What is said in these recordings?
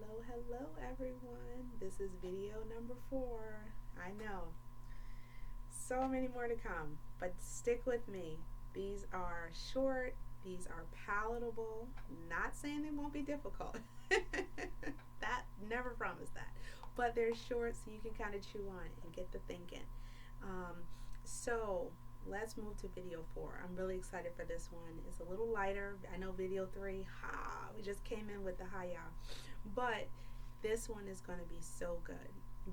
Hello everyone. This is video number 4. I know, so many more to come, but stick with me. These are short, these are palatable. Not saying they won't be difficult. That never promised that. But they're short so you can kind of chew on it and get to thinking. Um, so let's move to video 4. I'm really excited for this one. It's a little lighter. I know video 3, we just came in with the high. But this one is going to be so good.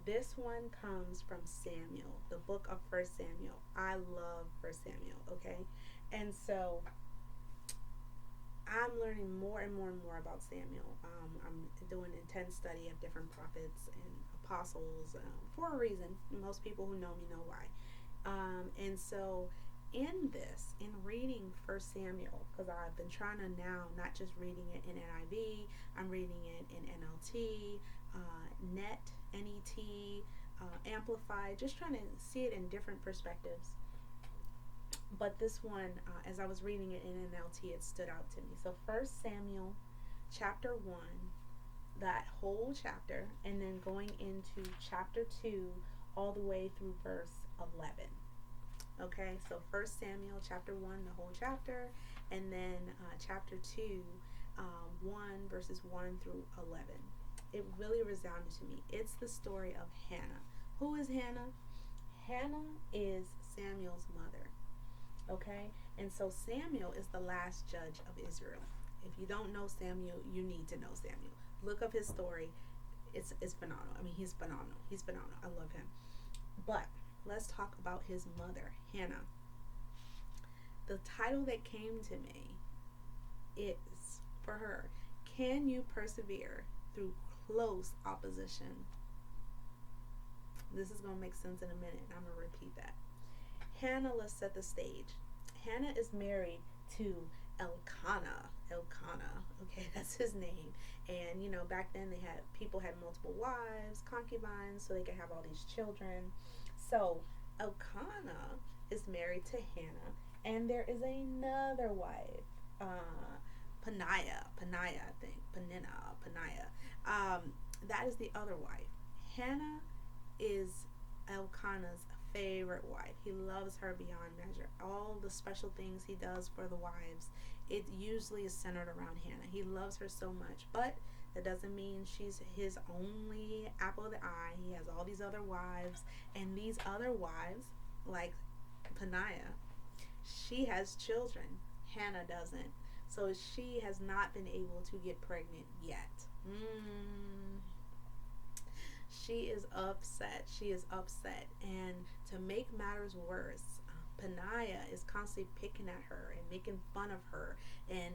This one comes from Samuel, the book of First Samuel. I love First Samuel, okay? And so I'm learning more and more and more about Samuel. I'm doing an intense study of different prophets and apostles for a reason. Most people who know me know why. And so in this, in reading First Samuel, because I've been trying to now not just reading it in NIV, I'm reading it in NLT, NET, NET, Amplified, just trying to see it in different perspectives. But this one, as I was reading it in NLT, it stood out to me. So First Samuel, chapter 1, that whole chapter, and then going into chapter 2, all the way through verse 11. Okay, so First Samuel chapter 1, the whole chapter, and then chapter 2, 1 verses 1 through 11. It really resounded to me. It's the story of Hannah. Who is Hannah? Hannah is Samuel's mother. Okay, and so Samuel is the last judge of Israel. If you don't know Samuel, you need to know Samuel. Look up his story. It's phenomenal. I mean, he's phenomenal. He's phenomenal. I love him. But let's talk about his mother, Hannah. The title that came to me is for her, Can You Persevere Through Close Opposition? This is going to make sense in a minute, and I'm going to repeat that. Hannah, let's set the stage. Hannah is married to Elkanah. Elkanah, okay, that's his name. And back then people had multiple wives, concubines, so they could have all these children. So Elkanah is married to Hannah, and there is another wife, Peninnah, I think, Peninnah. That is the other wife. Hannah is Elkanah's favorite wife. He loves her beyond measure. All the special things he does for the wives, it usually is centered around Hannah. He loves her so much, but that doesn't mean she's his only apple of the eye. He has all these other wives, and these other wives, like Peninnah, she has children. Hannah doesn't. So she has not been able to get pregnant yet. She is upset. She is upset. And to make matters worse, Peninnah is constantly picking at her and making fun of her. And,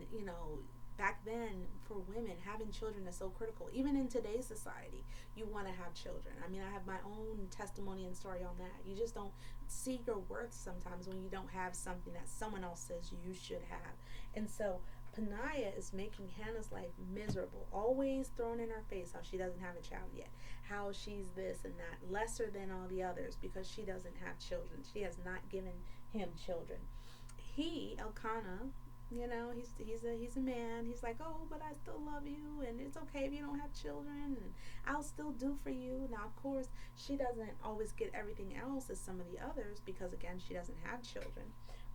back then for women, having children is so critical. Even in today's society, you want to have children. I mean, I have my own testimony and story on that. You just don't see your worth sometimes when you don't have something that someone else says you should have. And so Peninnah is making Hannah's life miserable, always thrown in her face how she doesn't have a child yet, how she's this and that, lesser than all the others because she doesn't have children. She has not given him children. Elkanah, he's a man. He's like, oh, but I still love you, and it's okay if you don't have children, and I'll still do for you. Now, of course, she doesn't always get everything else as some of the others because, again, she doesn't have children.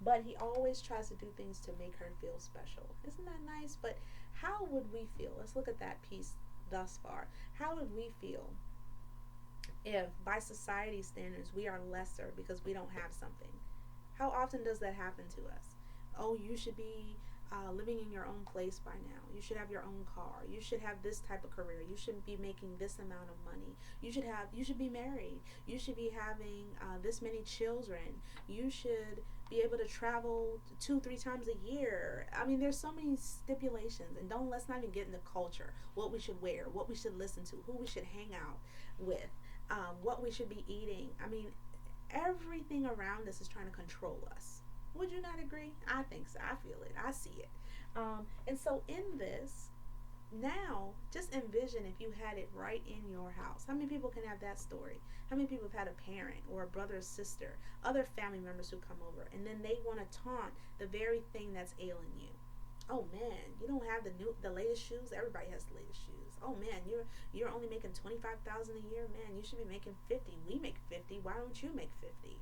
But he always tries to do things to make her feel special. Isn't that nice? But how would we feel? Let's look at that piece thus far. How would we feel if, by society standards, we are lesser because we don't have something? How often does that happen to us? Oh, you should be living in your own place by now. You should have your own car. You should have this type of career. You shouldn't be making this amount of money. You should be married. You should be having this many children. You should be able to travel 2-3 times a year. I mean, there's so many stipulations, and let's not even get into culture. What we should wear, what we should listen to, who we should hang out with, what we should be eating. I mean, everything around us is trying to control us. Would you not agree? I think so. I feel it. I see it. And so in this, now, just envision if you had it right in your house. How many people can have that story? How many people have had a parent or a brother or sister, other family members who come over, and then they want to taunt the very thing that's ailing you? Oh man, you don't have the latest shoes. Everybody has the latest shoes. Oh man, you're only making 25,000 a year. Man, you should be making 50. We make 50. Why don't you make 50?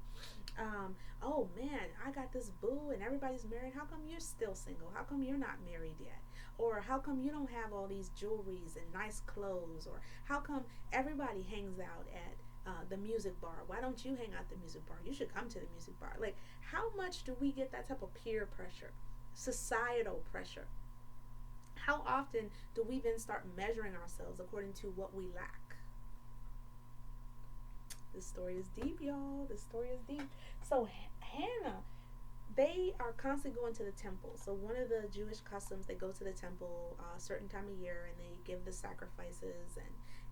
Oh man, I got this boo and everybody's married. How come you're still single? How come you're not married yet? Or how come you don't have all these jewelries and nice clothes? Or how come everybody hangs out at the music bar? Why don't you hang out at the music bar? You should come to the music bar. Like, how much do we get that type of peer pressure, societal pressure? How often do we then start measuring ourselves according to what we lack? This story is deep, y'all. This story is deep. So Hannah, they are constantly going to the temple. So one of the Jewish customs, they go to the temple a certain time of year and they give the sacrifices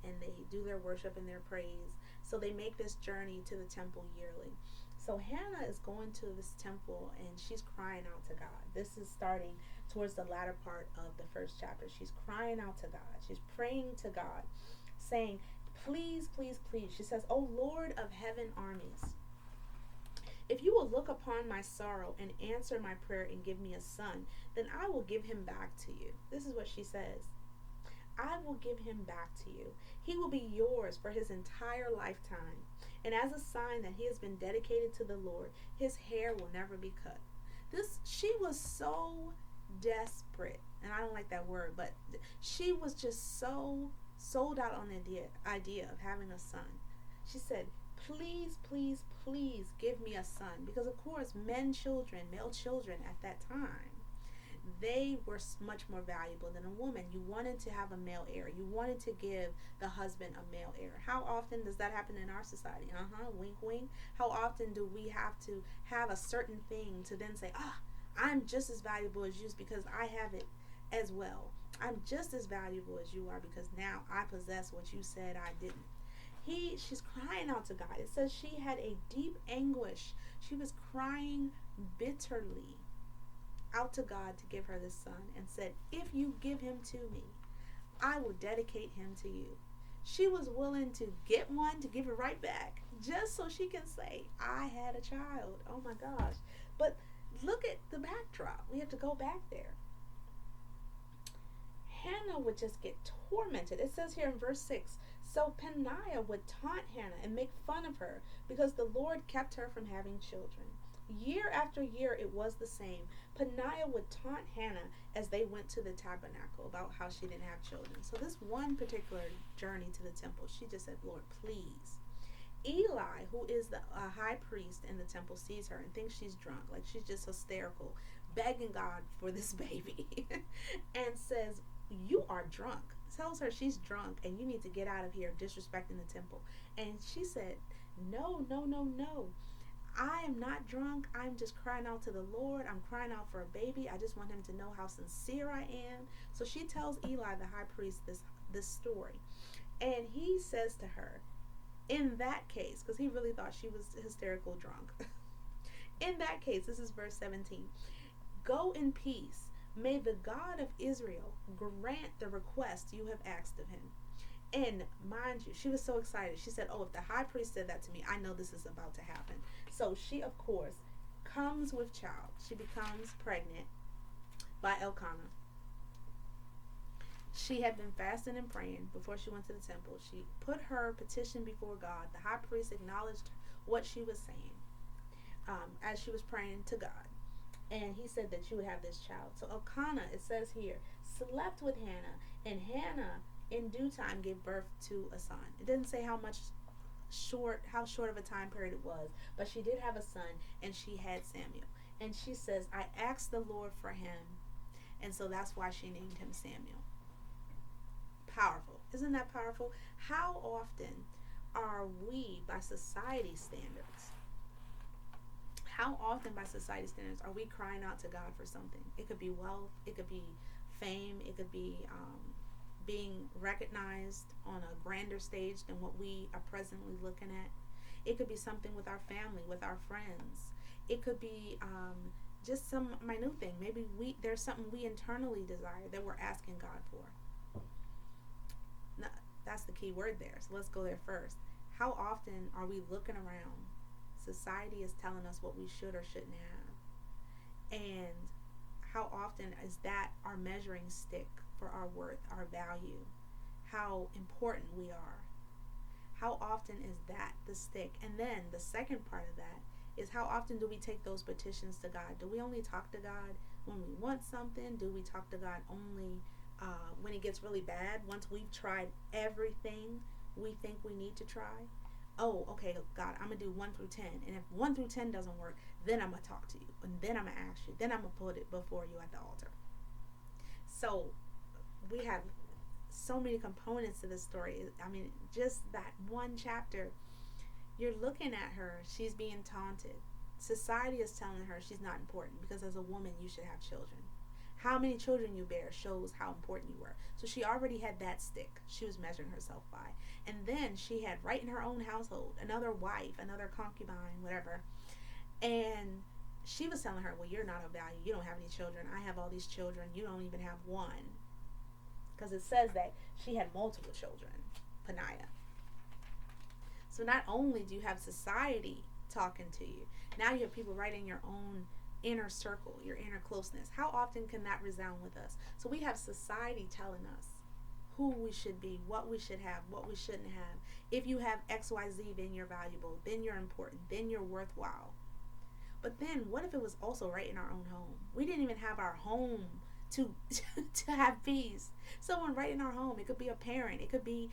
and they do their worship and their praise. So they make this journey to the temple yearly. So Hannah is going to this temple and she's crying out to God. This is starting towards the latter part of the first chapter. She's crying out to God. She's praying to God, saying, please, please, please. She says, "Oh Lord of heaven armies, if you will look upon my sorrow and answer my prayer and give me a son, then I will give him back to you." This is what she says. I will give him back to you. He will be yours for his entire lifetime. And as a sign that he has been dedicated to the Lord, his hair will never be cut. She was so desperate. And I don't like that word, but she was just so sold out on the idea of having a son. She said, please, please, please give me a son. Because of course, male children at that time, they were much more valuable than a woman. You wanted to have a male heir. You wanted to give the husband a male heir. How often does that happen in our society? Wink, wink. How often do we have to have a certain thing to then say, I'm just as valuable as you because I have it as well. I'm just as valuable as you are because now I possess what you said I didn't. She's crying out to God. It says she had a deep anguish. She was crying bitterly out to God to give her this son and said, if you give him to me, I will dedicate him to you. She was willing to get one, to give it right back, just so she can say, I had a child. Oh my gosh. But look at the backdrop. We have to go back there. Hannah would just get tormented. It says here in verse 6, so Peninnah would taunt Hannah and make fun of her because the Lord kept her from having children. Year after year, it was the same. Peninnah would taunt Hannah as they went to the tabernacle about how she didn't have children. So this one particular journey to the temple, she just said, Lord, please. Eli, who is the high priest in the temple, sees her and thinks she's drunk, like she's just hysterical, begging God for this baby, and says, you are drunk. Tells her she's drunk and you need to get out of here disrespecting the temple. And she said, no, no, no, no. I am not drunk. I'm just crying out to the Lord. I'm crying out for a baby. I just want him to know how sincere I am. So she tells Eli, the high priest, this story. And he says to her, in that case, because he really thought she was hysterical drunk. In that case, this is verse 17. Go in peace. May the God of Israel grant the request you have asked of him. And mind you, she was so excited. She said, if the high priest said that to me, I know this is about to happen. So she, of course, comes with child. She becomes pregnant by Elkanah. She had been fasting and praying before she went to the temple. She put her petition before God. The high priest acknowledged what she was saying as she was praying to God. And he said that she would have this child. So Elkanah, it says here, slept with Hannah. And Hannah, in due time, gave birth to a son. It didn't say how short of a time period it was. But she did have a son, and she had Samuel. And she says, I asked the Lord for him. And so that's why she named him Samuel. Powerful. Isn't that powerful? How often are we, by society standards, how often by society standards are we crying out to God for something? It could be wealth, it could be fame, it could be being recognized on a grander stage than what we are presently looking at. It could be something with our family, with our friends. It could be just some minute thing. Maybe there's something we internally desire that we're asking God for. Now, that's the key word there. So let's go there first. How often are we looking around? Society is telling us what we should or shouldn't have. And How often is that our measuring stick for our worth, our value, how important we are? How often is that the stick? And then the second part of that is, how often do we take those petitions to God? Do we only talk to God when we want something? Do we talk to God only when it gets really bad? Once we've tried everything we think we need to try? Oh, okay, God, I'm going to do 1 through 10. And if 1 through 10 doesn't work, then I'm going to talk to you. And then I'm going to ask you. Then I'm going to put it before you at the altar. So we have so many components to this story. I mean, just that one chapter, you're looking at her, she's being taunted. Society is telling her she's not important because as a woman you should have children. How many children you bear shows how important you were. So she already had that stick she was measuring herself by. And then she had, right in her own household, another wife, another concubine, whatever. And she was telling her, well, you're not of value. You don't have any children. I have all these children. You don't even have one. Because it says that she had multiple children, Paniah. So not only do you have society talking to you, now you have people right in your own inner circle, your inner closeness. How often can that resound with us? So we have society telling us who we should be, what we should have, what we shouldn't have. If you have XYZ, then you're valuable, then you're important, then you're worthwhile. But then what if it was also right in our own home? We didn't even have our home to to have peace. Someone right in our home. It could be a parent, it could be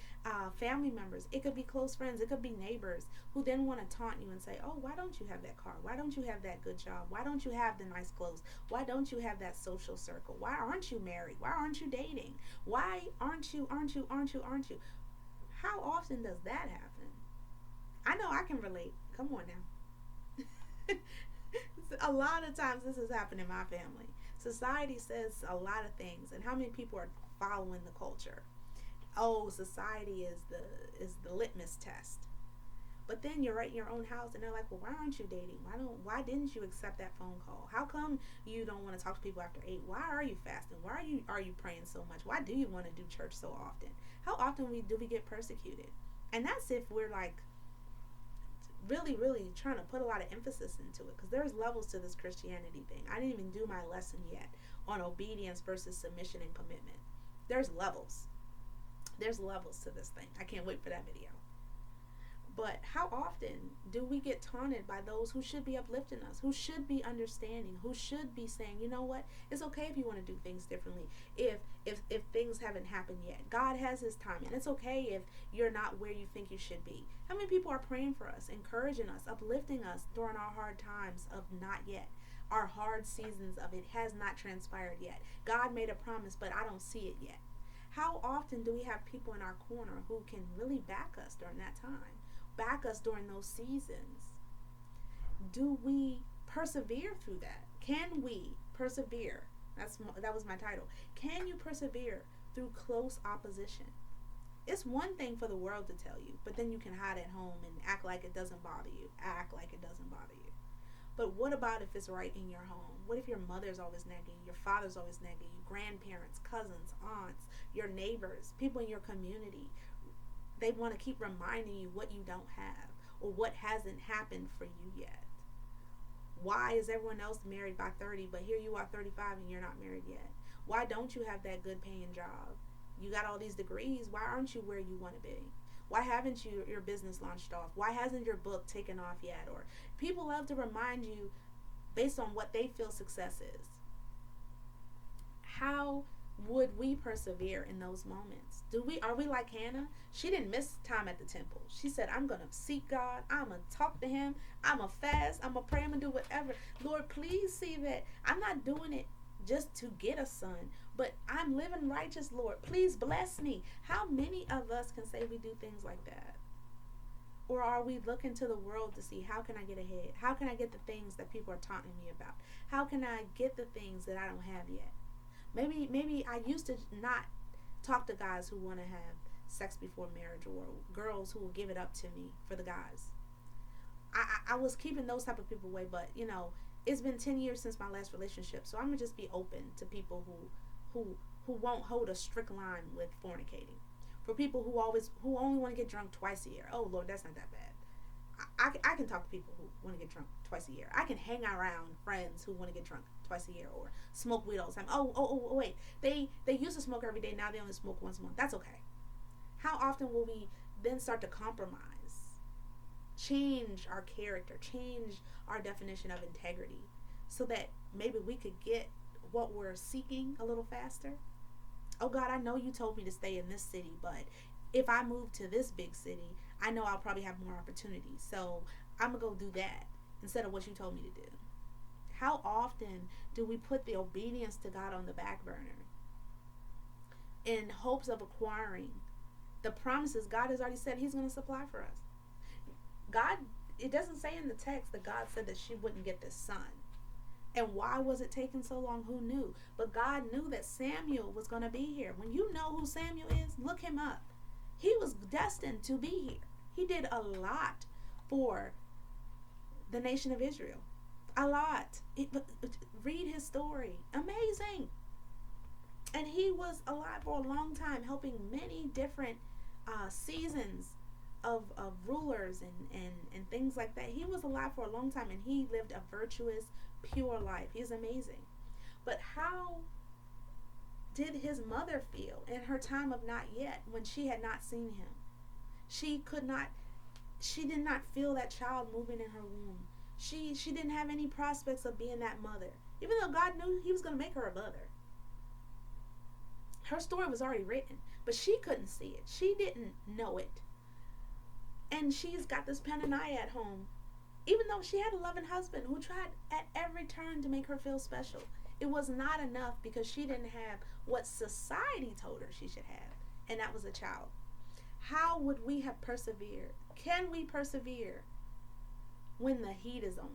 family members, it could be close friends, it could be neighbors who then want to taunt you and say, oh, why don't you have that car? Why don't you have that good job? Why don't you have the nice clothes? Why don't you have that social circle? Why aren't you married? Why aren't you dating? Why aren't you? How often does that happen? I know I can relate. Come on now. A lot of times this has happened in my family. Society says a lot of things, and how many people are following the culture? Oh, society is the litmus test. But then you're right in your own house, and they're like, well, why aren't you dating? Why didn't you accept that phone call? How come you don't want to talk to people after 8? Why are you fasting? Why are you praying so much? Why do you want to do church so often? How often do we get persecuted? And that's if we're like really, really trying to put a lot of emphasis into it, because there's levels to this Christianity thing. I didn't even do my lesson yet on obedience versus submission and commitment. There's levels. There's levels to this thing. I can't wait for that video. But how often do we get taunted by those who should be uplifting us, who should be understanding, who should be saying, you know what, it's okay if you want to do things differently, if things haven't happened yet. God has his time, and it's okay if you're not where you think you should be. How many people are praying for us, encouraging us, uplifting us during our hard times of not yet? Our hard seasons of it has not transpired yet. God made a promise, but I don't see it yet. How often do we have people in our corner who can really back us during that time? Back us during those seasons? Do we persevere through that? Can we persevere? That was my title. Can you persevere through close opposition? It's one thing for the world to tell you, but then you can hide at home and act like it doesn't bother you. Act like it doesn't bother you. But what about if it's right in your home? What if your mother's always nagging you, your father's always nagging you, grandparents, cousins, aunts, your neighbors, people in your community? They want to keep reminding you what you don't have or what hasn't happened for you yet. Why is everyone else married by 30, but here you are 35 and you're not married yet? Why don't you have that good paying job? You got all these degrees. Why aren't you where you want to be? Why haven't your business launched off? Why hasn't your book taken off yet? Or people love to remind you based on what they feel success is. How would we persevere in those moments? Are we like Hannah? She didn't miss time at the temple. She said, I'm going to seek God. I'm going to talk to him. I'm going to fast. I'm going to pray. I'm going to do whatever. Lord, please see that I'm not doing it just to get a son, but I'm living righteous, Lord. Please bless me. How many of us can say we do things like that? Or are we looking to the world to see, how can I get ahead? How can I get the things that people are taunting me about? How can I get the things that I don't have yet? Maybe I used to not talk to guys who want to have sex before marriage, or girls who will give it up to me for the guys. I was keeping those type of people away, but it's been 10 years since my last relationship, so I'm gonna just be open to people who won't hold a strict line with fornicating. For people who only want to get drunk twice a year. Oh Lord, that's not that bad. I can talk to people who want to get drunk twice a year. I can hang around friends who want to get drunk twice a year, or smoke weed all the time. Wait, they used to smoke every day. Now they only smoke once a month. That's okay. How often will we then start to compromise, change our character, change our definition of integrity, so that maybe we could get what we're seeking a little faster? Oh God, I know you told me to stay in this city, but if I move to this big city, I know I'll probably have more opportunities. So I'm going to go do that instead of what you told me to do. How often do we put the obedience to God on the back burner in hopes of acquiring the promises God has already said He's going to supply for us? God, it doesn't say in the text that God said that she wouldn't get this son. And why was it taking so long? Who knew? But God knew that Samuel was going to be here. When you know who Samuel is, look him up. He was destined to be here. He did a lot for the nation of Israel. A lot. Read his story. Amazing. And he was alive for a long time, helping many different seasons of rulers and things like that. He was alive for a long time, and he lived a virtuous, pure life. He's amazing. But how did his mother feel in her time of not yet, when she had not seen him? She did not feel that child moving in her womb. She didn't have any prospects of being that mother, even though God knew He was going to make her a mother. Her story was already written, but she couldn't see it. She didn't know it. And she's got this Penaniah at home, even though she had a loving husband who tried at every turn to make her feel special. It was not enough, because she didn't have what society told her she should have, and that was a child. How would we have persevered? Can we persevere when the heat is on?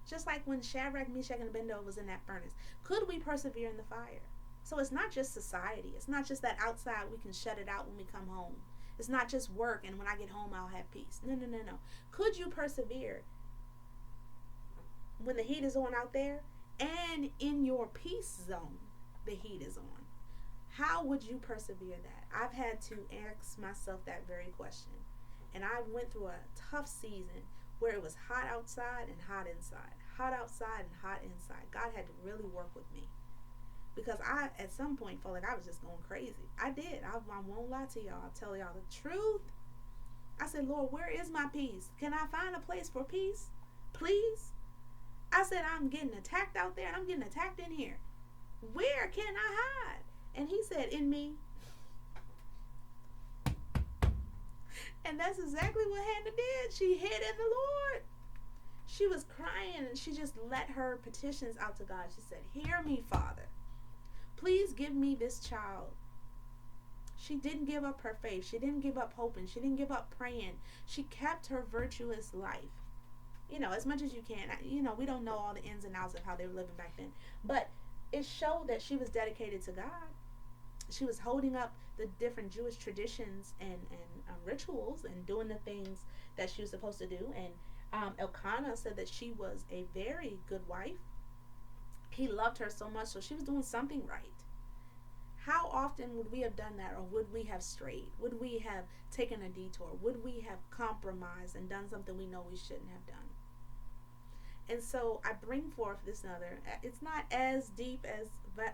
Just like when Shadrach, Meshach, and Abednego was in that furnace. Could we persevere in the fire? So it's not just society. It's not just that outside we can shut it out when we come home. It's not just work and when I get home I'll have peace. No. Could you persevere when the heat is on out there, and in your peace zone the heat is on? How would you persevere that? I've had to ask myself that very question. And I went through a tough season where it was hot outside and hot inside. Hot outside and hot inside. God had to really work with me, because I, at some point, felt like I was just going crazy. I did. I won't lie to y'all. I'll tell y'all the truth. I said, Lord, where is my peace? Can I find a place for peace? Please? I said, I'm getting attacked out there and I'm getting attacked in here. Where can I hide? And He said, in me. And that's exactly what Hannah did. She hid in the Lord. She was crying, and she just let her petitions out to God. She said, hear me, Father. Please give me this child. She didn't give up her faith. She didn't give up hoping. She didn't give up praying. She kept her virtuous life. As much as you can. We don't know all the ins and outs of how they were living back then. But it showed that she was dedicated to God. She was holding up the different Jewish traditions and rituals, and doing the things that she was supposed to do. And Elkanah said that she was a very good wife. He loved her so much, so she was doing something right. How often would we have done that, or would we have strayed? Would we have taken a detour? Would we have compromised and done something we know we shouldn't have done? And so I bring forth this another. It's not as deep as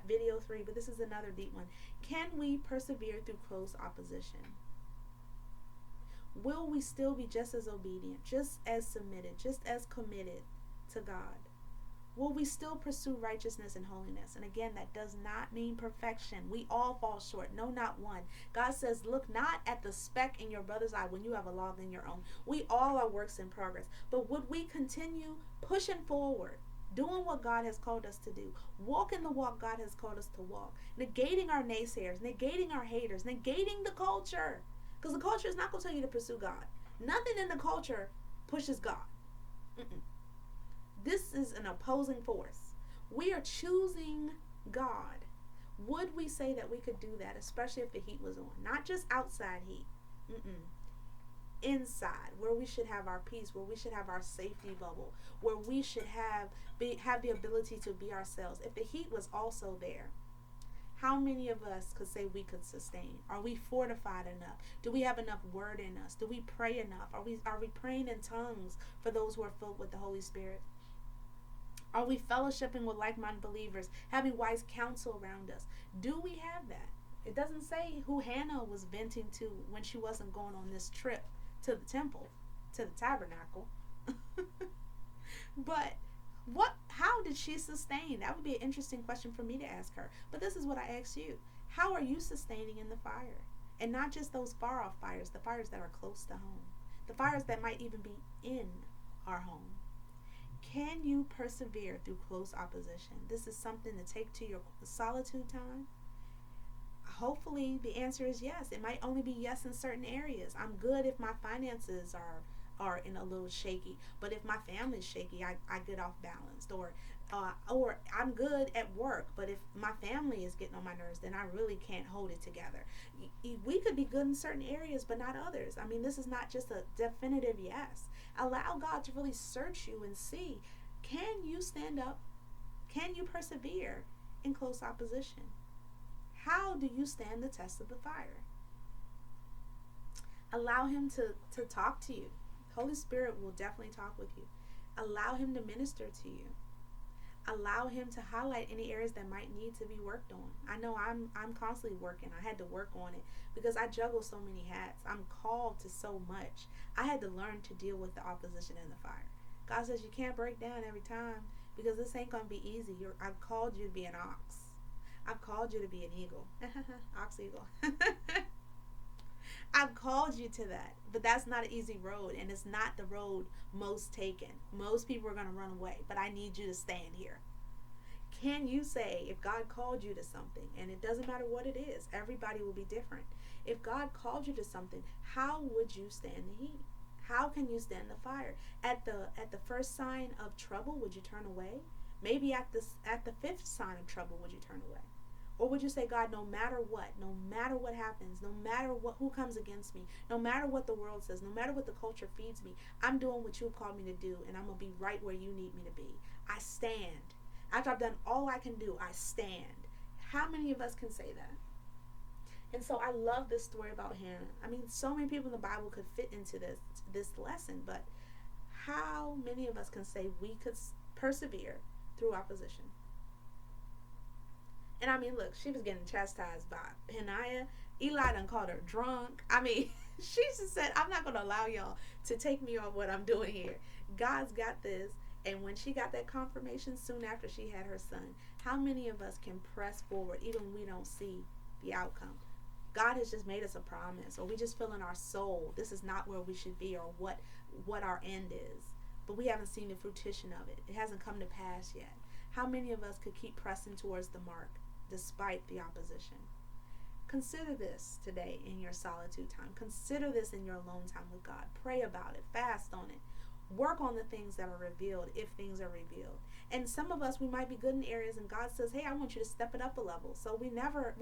video 3, but this is another deep one. Can we persevere through close opposition? Will we still be just as obedient, just as submitted, just as committed to God? Will we still pursue righteousness and holiness? And again, that does not mean perfection. We all fall short. No, not one. God says, look not at the speck in your brother's eye when you have a log in your own. We all are works in progress. But would we continue pushing forward, doing what God has called us to do, walking the walk God has called us to walk, negating our naysayers, negating our haters, negating the culture? Because the culture is not going to tell you to pursue God. Nothing in the culture pushes God. This is an opposing force. We are choosing God. Would we say that we could do that, especially if the heat was on? Not just outside heat. Inside, where we should have our peace, where we should have our safety bubble, where we should have the ability to be ourselves. If the heat was also there, how many of us could say we could sustain? Are we fortified enough? Do we have enough word in us? Do we pray enough? Are we praying in tongues for those who are filled with the Holy Spirit? Are we fellowshipping with like-minded believers, having wise counsel around us? Do we have that? It doesn't say who Hannah was venting to when she wasn't going on this trip to the temple, to the tabernacle. But how did she sustain? That would be an interesting question for me to ask her. But this is what I ask you. How are you sustaining in the fire? And not just those far off fires, the fires that are close to home, the fires that might even be in our home. Can you persevere through close opposition? This is something to take to your solitude time. Hopefully the answer is yes. It might only be yes in certain areas. I'm good if my finances are in a little shaky, but if my family's shaky, I get off balanced. Or I'm good at work, but if my family is getting on my nerves, then I really can't hold it together. We could be good in certain areas, but not others. I mean, this is not just a definitive yes. Allow God to really search you and see, can you stand up? Can you persevere in close opposition? How do you stand the test of the fire? Allow him to talk to you. Holy Spirit will definitely talk with you. Allow him to minister to you. Allow him to highlight any areas that might need to be worked on. I know I'm constantly working. I had to work on it because I juggle so many hats. I'm called to so much. I had to learn to deal with the opposition and the fire. God says you can't break down every time because this ain't going to be easy. I've called you to be an ox. I've called you to be an eagle. Ox eagle. I've called you to that, but that's not an easy road, and it's not the road most taken. Most people are going to run away, but I need you to stand here. Can you say, if God called you to something, and it doesn't matter what it is, everybody will be different. If God called you to something, how would you stand the heat? How can you stand the fire? At the first sign of trouble, would you turn away? Maybe at the fifth sign of trouble, would you turn away? Or would you say, God, no matter what happens, no matter who comes against me, no matter what the world says, no matter what the culture feeds me, I'm doing what you've called me to do, and I'm going to be right where you need me to be. I stand. After I've done all I can do, I stand. How many of us can say that? And so I love this story about Hannah. I mean, so many people in the Bible could fit into this lesson, but how many of us can say we could persevere through opposition? And I mean, look, she was getting chastised by Peninnah. Eli done called her drunk. I mean, she just said, I'm not going to allow y'all to take me on what I'm doing here. God's got this. And when she got that confirmation soon after she had her son, how many of us can press forward even when we don't see the outcome? God has just made us a promise, or we just feel in our soul this is not where we should be, or what our end is. But we haven't seen the fruition of it. It hasn't come to pass yet. How many of us could keep pressing towards the mark despite the opposition? Consider this today in your solitude time. Consider this in your alone time with God. Pray about it. Fast on it. Work on the things that are revealed if things are revealed. And some of us, we might be good in areas and God says, hey, I want you to step it up a level. So we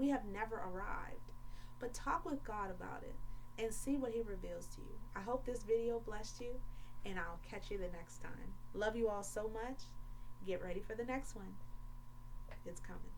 have never arrived. But talk with God about it and see what he reveals to you. I hope this video blessed you, and I'll catch you the next time. Love you all so much. Get ready for the next one. It's coming.